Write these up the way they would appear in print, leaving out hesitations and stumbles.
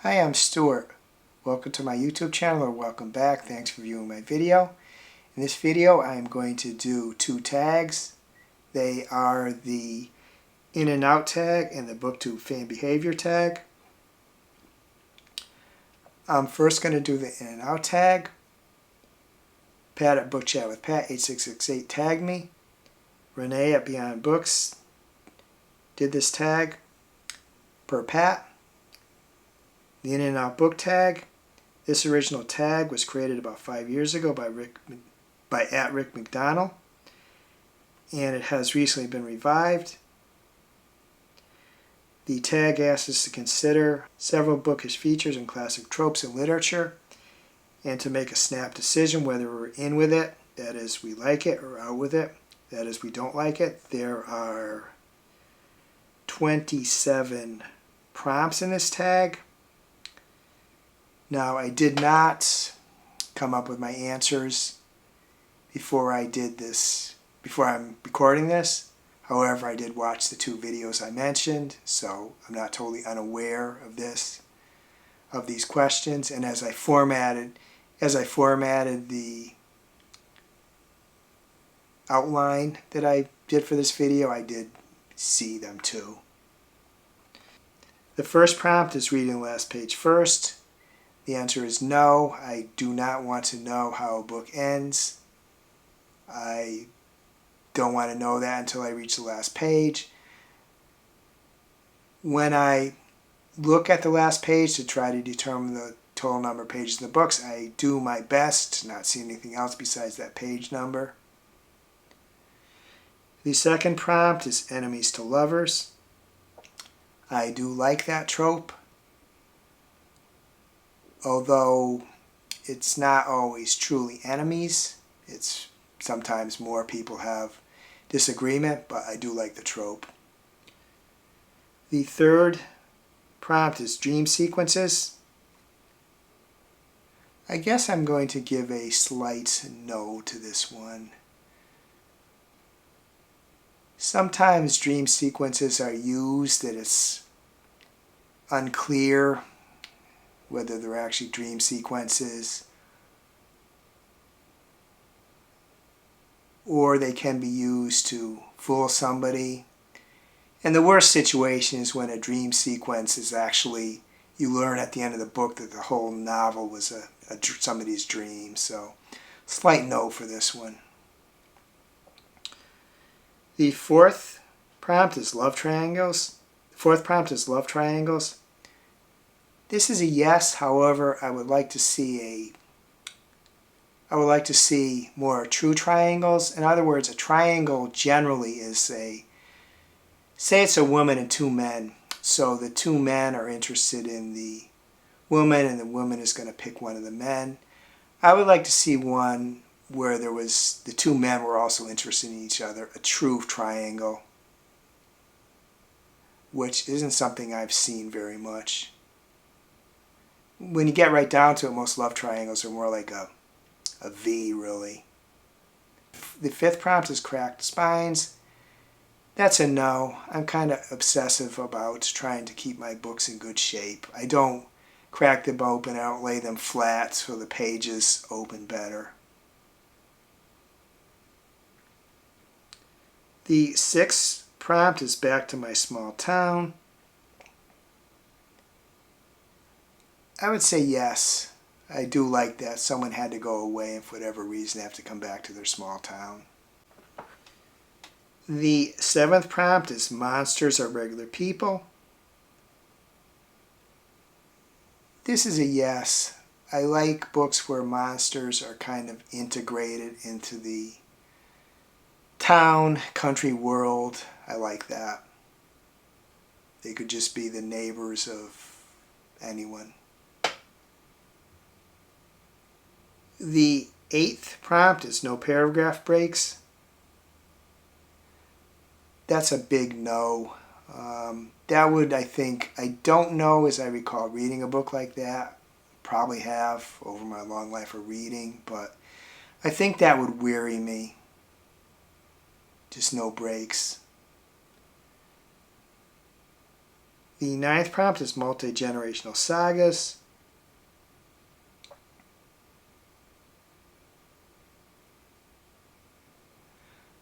Hi, I'm Stuart. Welcome to my YouTube channel, or welcome back. Thanks for viewing my video. In this video I am going to do two tags. They are the in and out tag and the Booktube fan behavior tag. I'm first going to do the in and out tag. Pat at Book Chat with Pat 8668 tagged me. Reney at Beyond Books did this tag per Pat. The in and out book tag. This original tag was created about 5 years ago by Rick McDonald, and it has recently been revived. The tag asks us to consider several bookish features and classic tropes in literature and to make a snap decision whether we're in with it, that is we like it, or out with it, that is we don't like it. There are 27 prompts in this tag. Now, I did not come up with my answers before I'm recording this. However, I did watch the two videos I mentioned, so I'm not totally unaware of these questions. And as I formatted the outline that I did for this video, I did see them too. The first prompt is reading the last page first. The answer is no. I do not want to know how a book ends. I don't want to know that until I reach the last page. When I look at the last page to try to determine the total number of pages in the books, I do my best to not see anything else besides that page number. The second prompt is enemies to lovers. I do like that trope, although it's not always truly enemies. It's sometimes more people have disagreement, but I do like the trope. The third prompt is dream sequences. I guess I'm going to give a slight no to this one. Sometimes dream sequences are used that it's unclear whether they're actually dream sequences, or they can be used to fool somebody. And the worst situation is when a dream sequence is actually, you learn at the end of the book that the whole novel was somebody's dream. So, slight no for this one. The fourth prompt is love triangles. The fourth prompt is love triangles. This is a yes. However, I would like to see more true triangles. In other words, a triangle generally is say it's a woman and two men. So the two men are interested in the woman, and the woman is going to pick one of the men. I would like to see one where the two men were also interested in each other, a true triangle, which isn't something I've seen very much. When you get right down to it, most love triangles are more like a V, really. The fifth prompt is cracked spines. That's a no. I'm kind of obsessive about trying to keep my books in good shape. I don't crack them open. I don't lay them flat so the pages open better. The sixth prompt is back to my small town. I would say yes. I do like that. Someone had to go away and for whatever reason have to come back to their small town. The seventh prompt is monsters are regular people. This is a yes. I like books where monsters are kind of integrated into the town, country world. I like that. They could just be the neighbors of anyone. The eighth prompt is no paragraph breaks. That's a big no. I don't know as I recall reading a book like that. Probably have over my long life of reading, but I think that would weary me. Just no breaks. The 9th prompt is multi-generational sagas.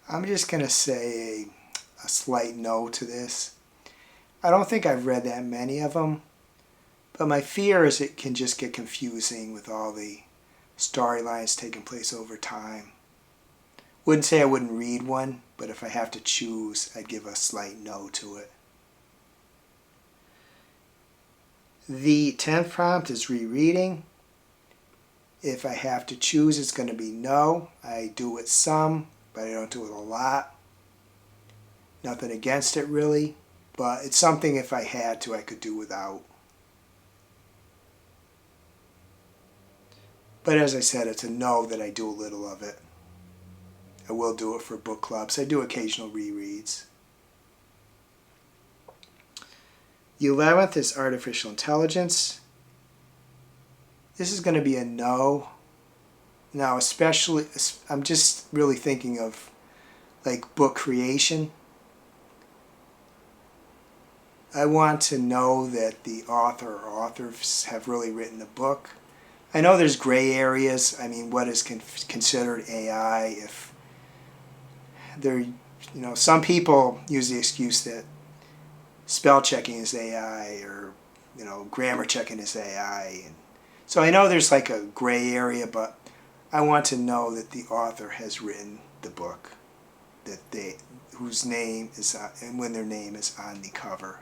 I'm just going to say a slight no to this. I don't think I've read that many of them, but my fear is it can just get confusing with all the storylines taking place over time. Wouldn't say I wouldn't read one, but if I have to choose, I'd give a slight no to it. The 10th prompt is rereading. If I have to choose, it's going to be no. I do it some, but I don't do it a lot. Nothing against it really, but it's something if I had to, I could do without. But as I said, it's a no that I do a little of it. I will do it for book clubs. I do occasional rereads. The 11th is artificial intelligence. This is going to be a no. Now, especially, I'm just really thinking of like book creation. I want to know that the author or authors have really written the book. I know there's gray areas. I mean, what is considered AI? If there, some people use the excuse that spell checking is AI or, grammar checking is AI. And so I know there's like a gray area, but I want to know that the author has written the book, whose name is and when their name is on the cover.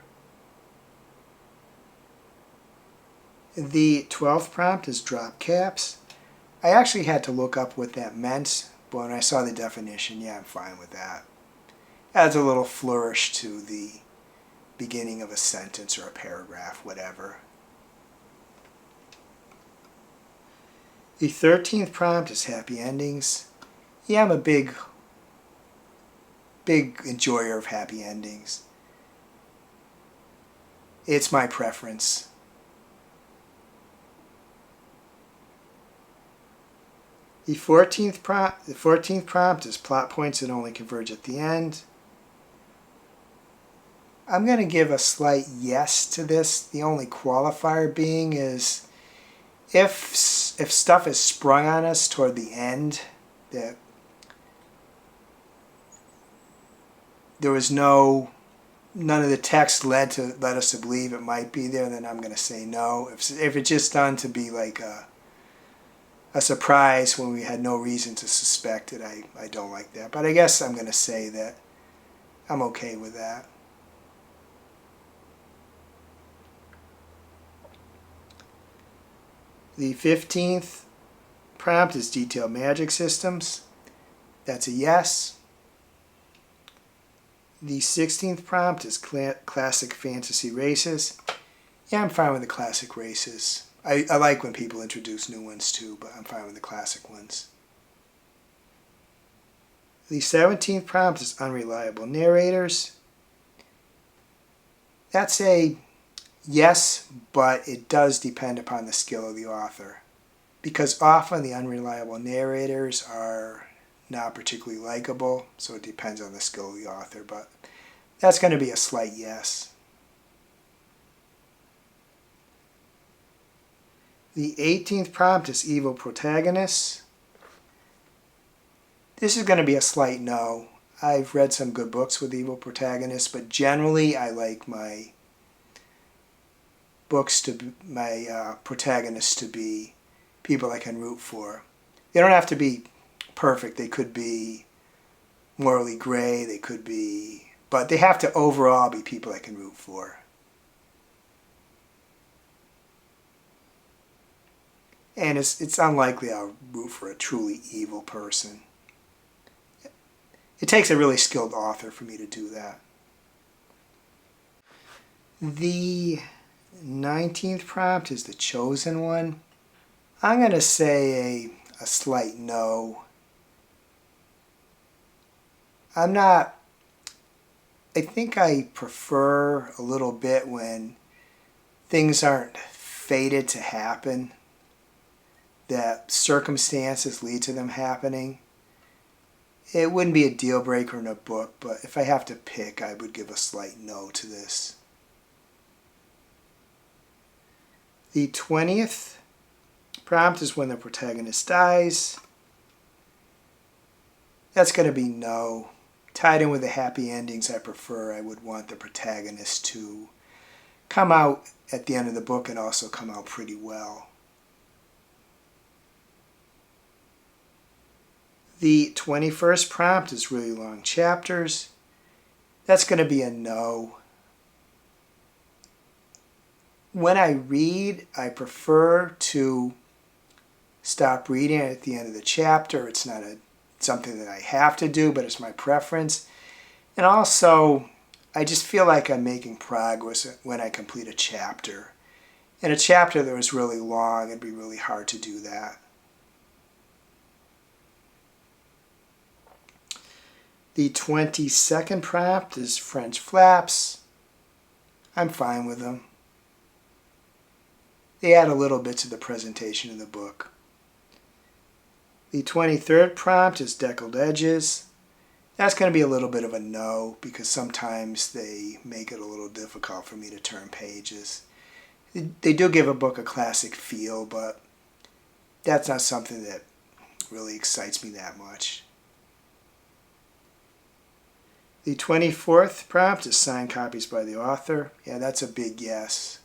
The 12th prompt is drop caps. I actually had to look up what that meant, but when I saw the definition, yeah, I'm fine with that. Adds a little flourish to the beginning of a sentence or a paragraph, whatever. The 13th prompt is happy endings. Yeah, I'm a big enjoyer of happy endings. It's my preference. The 14th prompt is plot points that only converge at the end. I'm going to give a slight yes to this. The only qualifier being is if stuff is sprung on us toward the end, that there was none of the text led us to believe it might be there, then I'm going to say no. If it's just done to be like a surprise when we had no reason to suspect it, I don't like that. But I guess I'm going to say that I'm okay with that. The 15th prompt is detailed magic systems. That's a yes. The 16th prompt is classic fantasy races. Yeah, I'm fine with the classic races. I like when people introduce new ones too, but I'm fine with the classic ones. The 17th prompt is unreliable narrators. That's a yes, but it does depend upon the skill of the author. Because often the unreliable narrators are not particularly likable, so it depends on the skill of the author, but that's going to be a slight yes. The 18th prompt is evil protagonists. This is going to be a slight no. I've read some good books with evil protagonists, but generally I like my protagonists to be people I can root for. They don't have to be perfect. They could be morally gray. But they have to overall be people I can root for. And it's unlikely I'll root for a truly evil person. It takes a really skilled author for me to do that. The 19th prompt is the chosen one. I'm going to say a slight no. I think I prefer a little bit when things aren't fated to happen, that circumstances lead to them happening. It wouldn't be a deal breaker in a book, but if I have to pick, I would give a slight no to this. The 20th prompt is when the protagonist dies. That's going to be no. Tied in with the happy endings I prefer, I would want the protagonist to come out at the end of the book and also come out pretty well. The 21st prompt is really long chapters. That's going to be a no. When I read, I prefer to stop reading at the end of the chapter. It's not something that I have to do, but it's my preference. And also, I just feel like I'm making progress when I complete a chapter. In a chapter that was really long, it'd be really hard to do that. The 22nd prompt is French flaps. I'm fine with them. They add a little bit to the presentation of the book. The 23rd prompt is deckled edges. That's going to be a little bit of a no because sometimes they make it a little difficult for me to turn pages. They do give a book a classic feel, but that's not something that really excites me that much. The 24th prompt is signed copies by the author. Yeah, that's a big yes.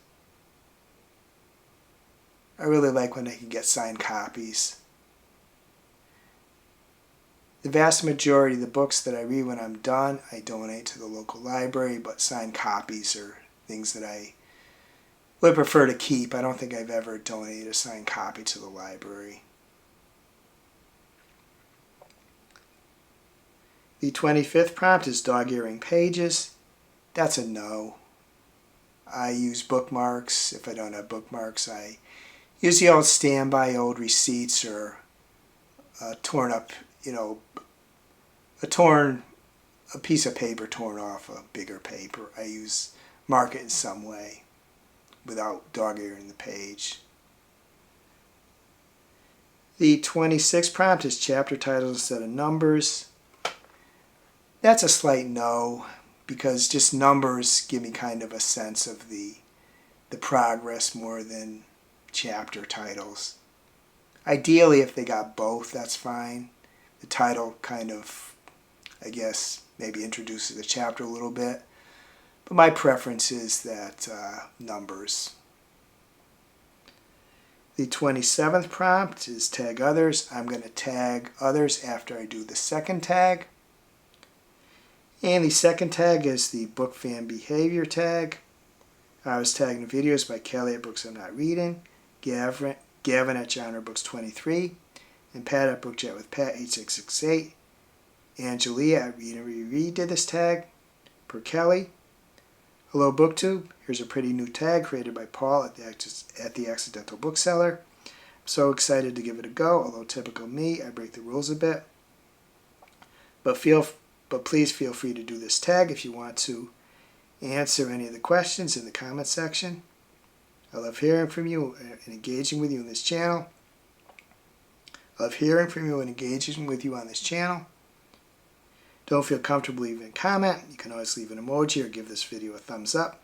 I really like when I can get signed copies. The vast majority of the books that I read when I'm done, I donate to the local library, but signed copies are things that I would prefer to keep. I don't think I've ever donated a signed copy to the library. The 25th prompt is dog-earing pages. That's a no. I use bookmarks. If I don't have bookmarks, I use the old standby, old receipts, or torn up, a piece of paper torn off a bigger paper. I mark it in some way without dog-earing the page. The 26th prompt is chapter titles instead of numbers. That's a slight no, because just numbers give me kind of a sense of the progress more than chapter titles. Ideally, if they got both, that's fine. The title kind of, I guess, maybe introduces the chapter a little bit. But my preference is that numbers. The 27th prompt is tag others. I'm going to tag others after I do the second tag. And the second tag is the book fan behavior tag. I was tagging videos by Kelly at Books I'm Not Reading, Gavin at Genre Books 23, and Pat at Book Chat with Pat 8668. Angelia at Read and Reread did this tag per Kelly. Hello Booktube. Here's a pretty new tag created by Paul at the Accidental Bookseller. I'm so excited to give it a go, although typical me, I break the rules a bit. But please feel free to do this tag if you want to answer any of the questions in the comment section. I love hearing from you and engaging with you in this channel. Don't feel comfortable leaving a comment. You can always leave an emoji or give this video a thumbs up.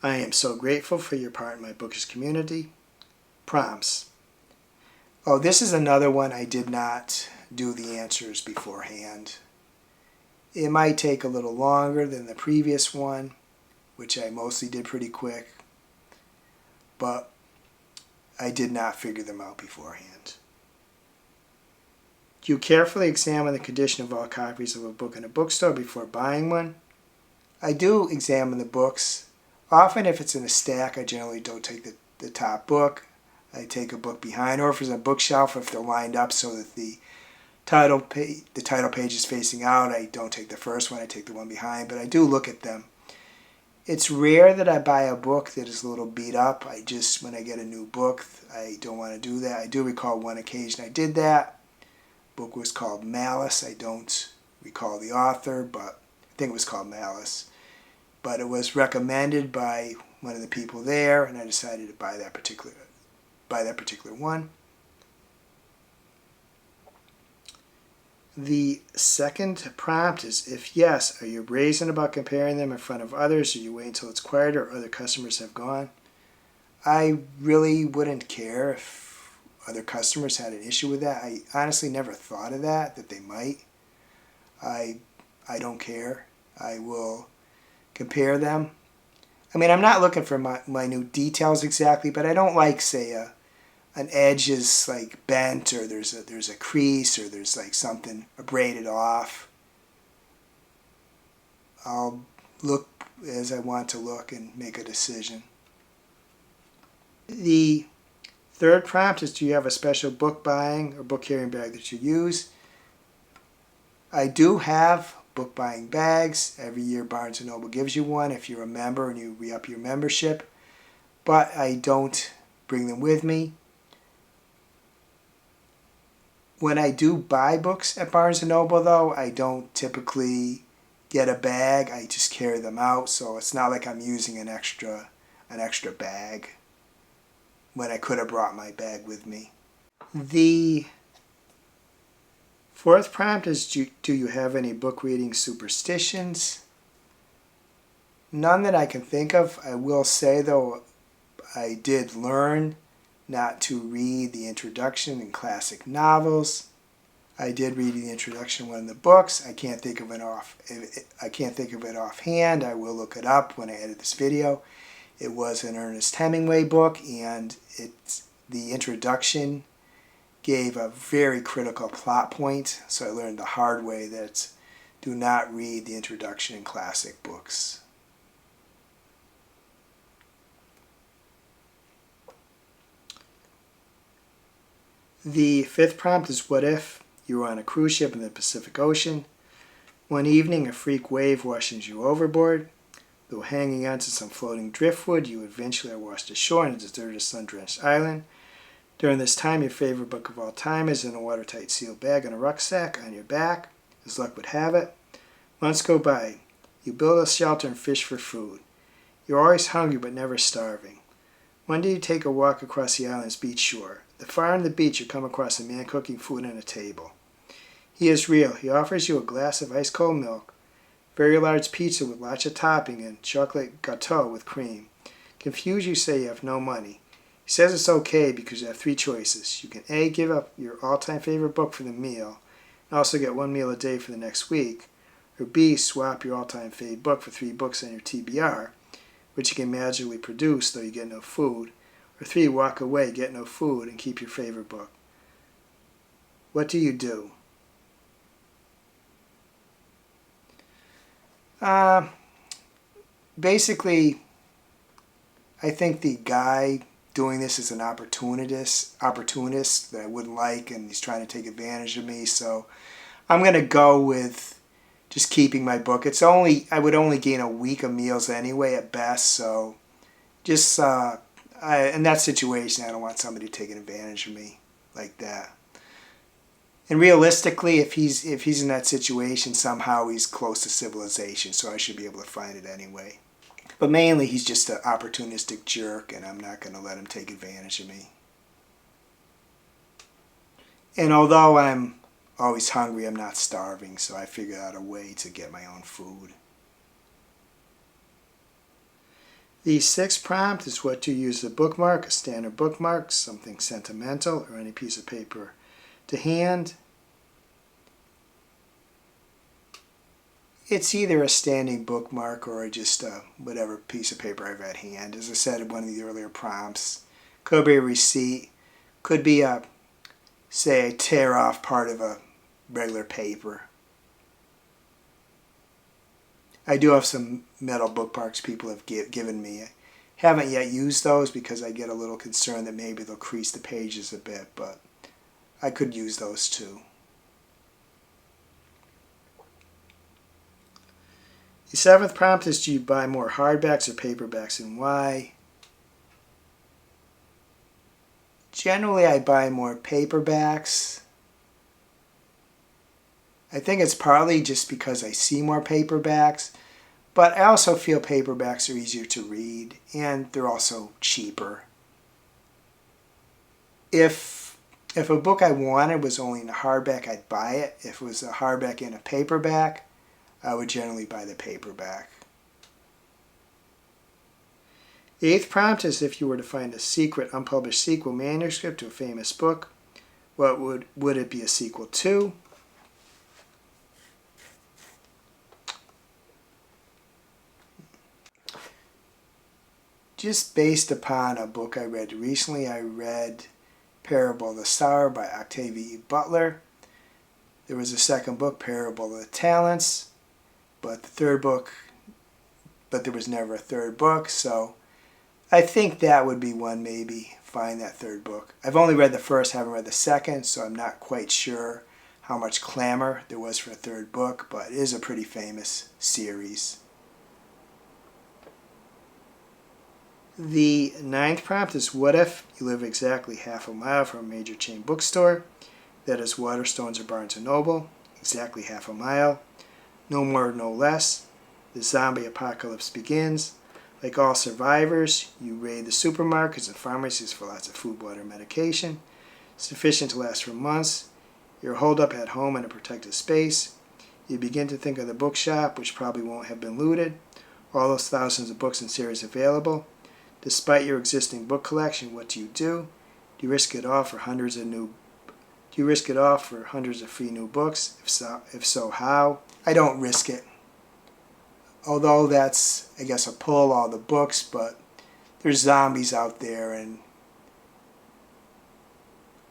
I am so grateful for your part in my bookish community. Prompts. Oh, this is another one I did not do the answers beforehand. It might take a little longer than the previous one, which I mostly did pretty quick, but I did not figure them out beforehand. Do you carefully examine the condition of all copies of a book in a bookstore before buying one? I do examine the books. Often if it's in a stack, I generally don't take the top book. I take a book behind, or if it's a bookshelf, if they're lined up so that the title page is facing out, I don't take the first one, I take the one behind, but I do look at them. It's rare that I buy a book that is a little beat up. When I get a new book, I don't want to do that. I do recall one occasion I did that. The book was called Malice. I don't recall the author, but I think it was called Malice. But it was recommended by one of the people there, and I decided to buy that particular one. The second prompt is, if yes, are you brazen about comparing them in front of others, or you wait until it's quieter or other customers have gone? I really wouldn't care if other customers had an issue with that. I honestly never thought of that they might. I don't care. I will compare them. I mean, I'm not looking for minute details exactly, but I don't like, say, an edge is like bent, or there's a crease, or there's like something abraded off. I'll look as I want to look and make a decision. The third prompt is, do you have a special book buying or book carrying bag that you use? I do have book buying bags. Every year Barnes & Noble gives you one if you're a member and you re-up your membership, but I don't bring them with me. When I do buy books at Barnes & Noble, though, I don't typically get a bag. I just carry them out, so it's not like I'm using an extra bag when I could have brought my bag with me. The fourth prompt is, do you have any book reading superstitions? None that I can think of. I will say, though, I did learn not to read the introduction in classic novels. I did read the introduction in one of the books. I can't think of it offhand. I will look it up when I edit this video. It was an Ernest Hemingway book, and the introduction gave a very critical plot point, so I learned the hard way that do not read the introduction in classic books. The fifth prompt is, what if you were on a cruise ship in the Pacific Ocean? One evening, a freak wave washes you overboard. Though hanging onto some floating driftwood, you eventually are washed ashore on a deserted, sun-drenched island. During this time, your favorite book of all time is in a watertight sealed bag in a rucksack on your back. As luck would have it, months go by. You build a shelter and fish for food. You're always hungry but never starving. One day you take a walk across the island's beach shore. Far on the beach, you come across a man cooking food on a table. He is real. He offers you a glass of ice-cold milk, very large pizza with lots of topping, and chocolate gâteau with cream. Confused, you say you have no money. He says it's okay because you have three choices. You can A, give up your all-time favorite book for the meal, and also get one meal a day for the next week, or B, swap your all-time favorite book for 3 books on your TBR, which you can magically produce though you get no food, or 3, walk away, get no food, and keep your favorite book. What do you do? Basically, I think the guy doing this is an opportunist that I wouldn't like, and he's trying to take advantage of me. So I'm going to go with just keeping my book. I would only gain a week of meals anyway at best. So just in that situation, I don't want somebody taking advantage of me like that. And realistically, if he's in that situation, somehow he's close to civilization, so I should be able to find it anyway. But mainly, he's just an opportunistic jerk, and I'm not going to let him take advantage of me. And although I'm always hungry, I'm not starving, so I figured out a way to get my own food. The sixth prompt is, what to use a bookmark, a standard bookmark, something sentimental, or any piece of paper to hand. It's either a standing bookmark or just whatever piece of paper I've at hand. As I said in one of the earlier prompts, could be a receipt, could be say a tear off part of a regular paper. I do have some metal bookmarks people have given me. I haven't yet used those because I get a little concerned that maybe they'll crease the pages a bit, but I could use those too. The seventh prompt is, do you buy more hardbacks or paperbacks, and why? Generally, I buy more paperbacks. I think it's partly just because I see more paperbacks, but I also feel paperbacks are easier to read, and they're also cheaper. If a book I wanted was only in a hardback, I'd buy it. If it was a hardback and a paperback, I would generally buy the paperback. The 8th prompt is if you were to find a secret unpublished sequel manuscript to a famous book, what would it be a sequel to? Just based upon a book I read recently, I read Parable of the Sower by Octavia E. Butler. There was a second book, Parable of the Talents, but there was never a third book, so I think that would be one, maybe find that third book. I've only read the first, haven't read the second, so I'm not quite sure how much clamor there was for a third book, but it is a pretty famous series. The 9th prompt is what if you live exactly half a mile from a major chain bookstore, that is Waterstones or Barnes & Noble, exactly half a mile, no more, no less. The zombie apocalypse begins. Like all survivors, you raid the supermarkets and pharmacies for lots of food, water, and medication, sufficient to last for months. You're holed up at home in a protected space. You begin to think of the bookshop, which probably won't have been looted, all those thousands of books and series available. Despite your existing book collection, what do? Do you risk it all for hundreds of free new books? If so, how? I don't risk it. Although that's, I guess, a pull, all the books, but there's zombies out there, and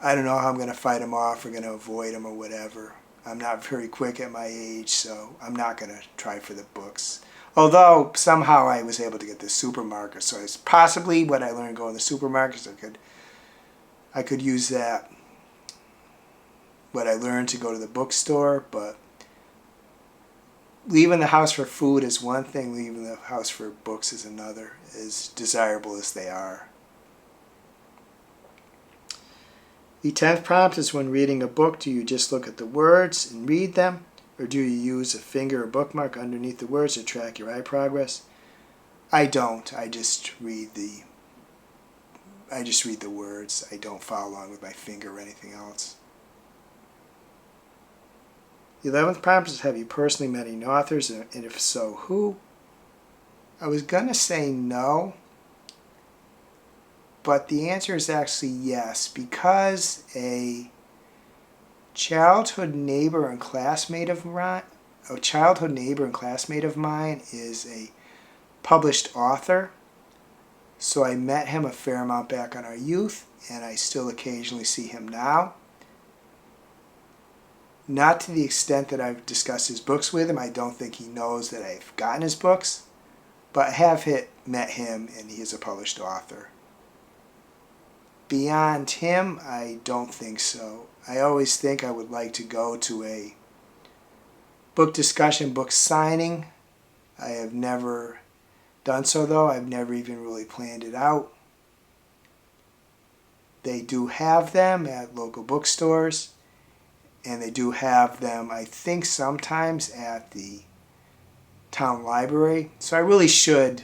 I don't know how I'm going to fight them off or going to avoid them or whatever. I'm not very quick at my age, so I'm not going to try for the books. Although somehow I was able to get the supermarket, so it's possibly what I learned going to the supermarkets. I could use that, what I learned, to go to the bookstore, but leaving the house for food is one thing, leaving the house for books is another, as desirable as they are. The 10th prompt is when reading a book, do you just look at the words and read them, or do you use a finger or bookmark underneath the words to track your eye progress? I don't. I just read the words. I don't follow along with my finger or anything else. The 11th prompt is have you personally met any authors, and if so, who? I was going to say no, but the answer is actually yes, because a childhood neighbor and classmate of mine is a published author. So I met him a fair amount back in our youth, and I still occasionally see him now. Not to the extent that I've discussed his books with him. I don't think he knows that I've gotten his books, but I have met him, and he is a published author. Beyond him, I don't think so. I always think I would like to go to a book discussion, book signing. I have never done so, though. I've never even really planned it out. They do have them at local bookstores, and they do have them, I think, sometimes at the town library. So I really should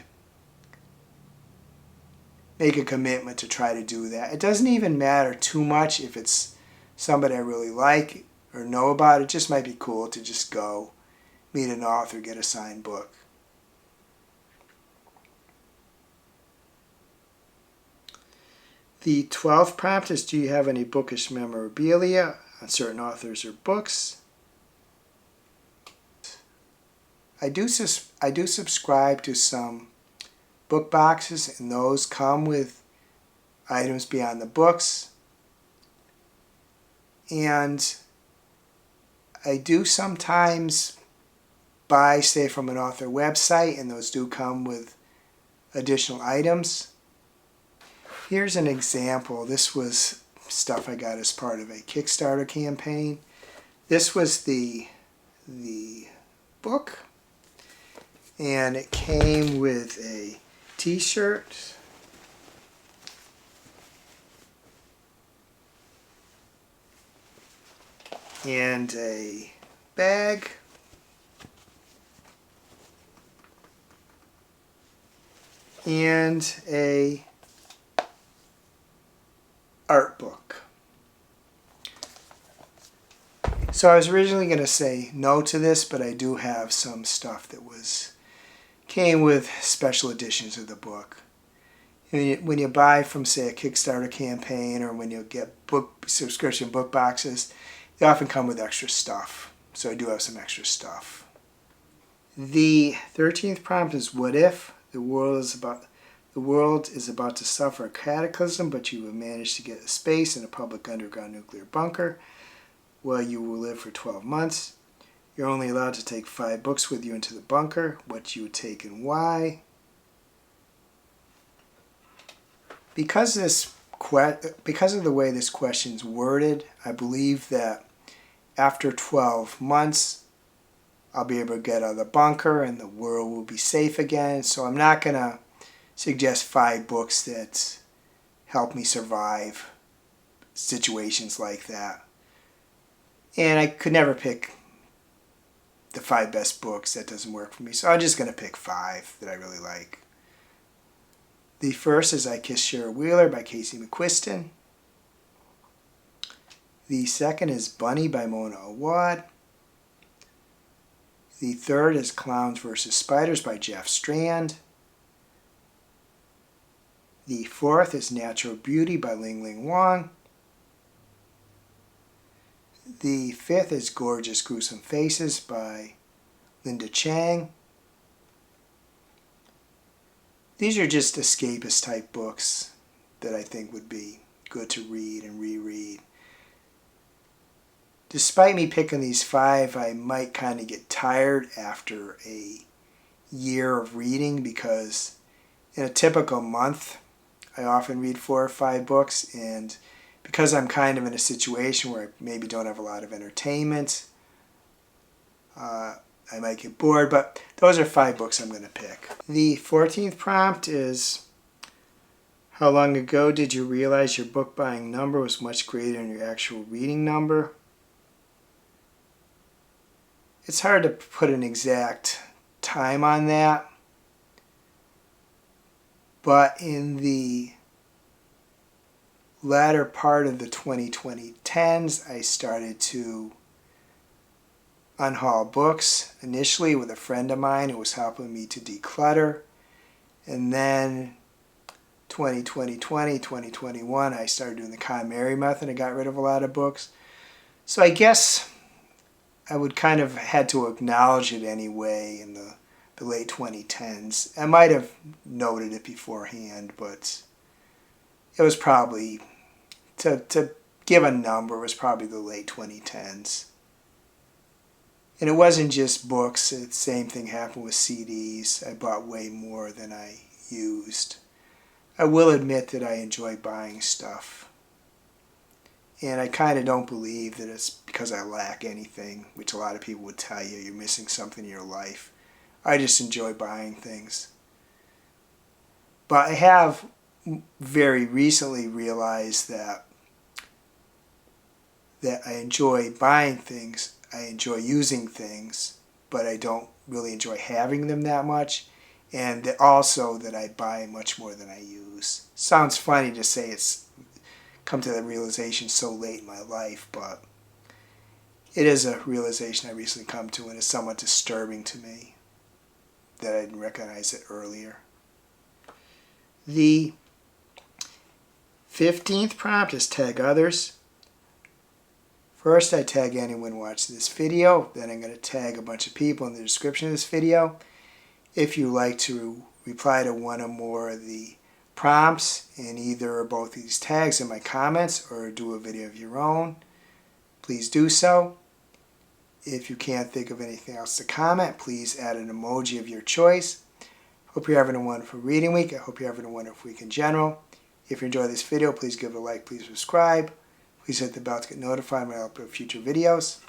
make a commitment to try to do that. It doesn't even matter too much if it's somebody I really like or know about. It just might be cool to just go meet an author, get a signed book. The 12th prompt is, do you have any bookish memorabilia on certain authors or books? I do subscribe to some book boxes, and those come with items beyond the books. And I do sometimes buy, say, from an author website, and those do come with additional items. Here's an example. This was stuff I got as part of a Kickstarter campaign. This was the book, and it came with a t-shirt, and a bag, and a art book. So I was originally going to say no to this, but I do have some stuff that came with special editions of the book. when you buy from, say, a Kickstarter campaign, or when you get subscription book boxes, they often come with extra stuff. So I do have some extra stuff. The 13th prompt is, what if the world is about to suffer a cataclysm, but you have managed to get a space in a public underground nuclear bunker where you will live for 12 months. You're only allowed to take 5 books with you into the bunker. What you would take and why? Because of the way this question's worded, I believe that after 12 months, I'll be able to get out of the bunker and the world will be safe again. So I'm not going to suggest 5 books that help me survive situations like that. And I could never pick the 5 best books. That doesn't work for me. So I'm just going to pick 5 that I really like. The first is I Kissed Shara Wheeler by Casey McQuiston. The second is Bunny by Mona Awad. The third is Clowns vs. Spiders by Jeff Strand. The fourth is Natural Beauty by Ling Ling Wang. The fifth is Gorgeous Gruesome Faces by Linda Chang. These are just escapist type books that I think would be good to read and reread. Despite me picking these 5, I might kind of get tired after a year of reading, because in a typical month I often read 4 or 5 books, and because I'm kind of in a situation where I maybe don't have a lot of entertainment, I might get bored, but those are 5 books I'm going to pick. The 14th prompt is, how long ago did you realize your book buying number was much greater than your actual reading number? It's hard to put an exact time on that, but in the latter part of the 2010s, I started to unhaul books, initially with a friend of mine who was helping me to declutter, and then 2021, I started doing the KonMari method and got rid of a lot of books. So I guess I would kind of had to acknowledge it anyway in the late 2010s. I might have noted it beforehand, but it was probably, to give a number, it was probably the late 2010s. And it wasn't just books. The same thing happened with CDs. I bought way more than I used. I will admit that I enjoy buying stuff. And I kind of don't believe that it's because I lack anything, which a lot of people would tell you, you're missing something in your life. I just enjoy buying things. But I have very recently realized that I enjoy buying things, I enjoy using things, but I don't really enjoy having them that much. And also that I buy much more than I use. Sounds funny to say it's come to that realization so late in my life, but it is a realization I recently come to, and it's somewhat disturbing to me that I didn't recognize it earlier. The 15th prompt is tag others. First, I tag anyone watching this video, then I'm going to tag a bunch of people in the description of this video. If you like to reply to one or more of the prompts in either or both of these tags in my comments, or do a video of your own, please do so. If you can't think of anything else to comment, please add an emoji of your choice. Hope you're having a wonderful reading week. I hope you're having a wonderful week in general. If you enjoyed this video, please give it a like, please subscribe. Please hit the bell to get notified when I upload future videos.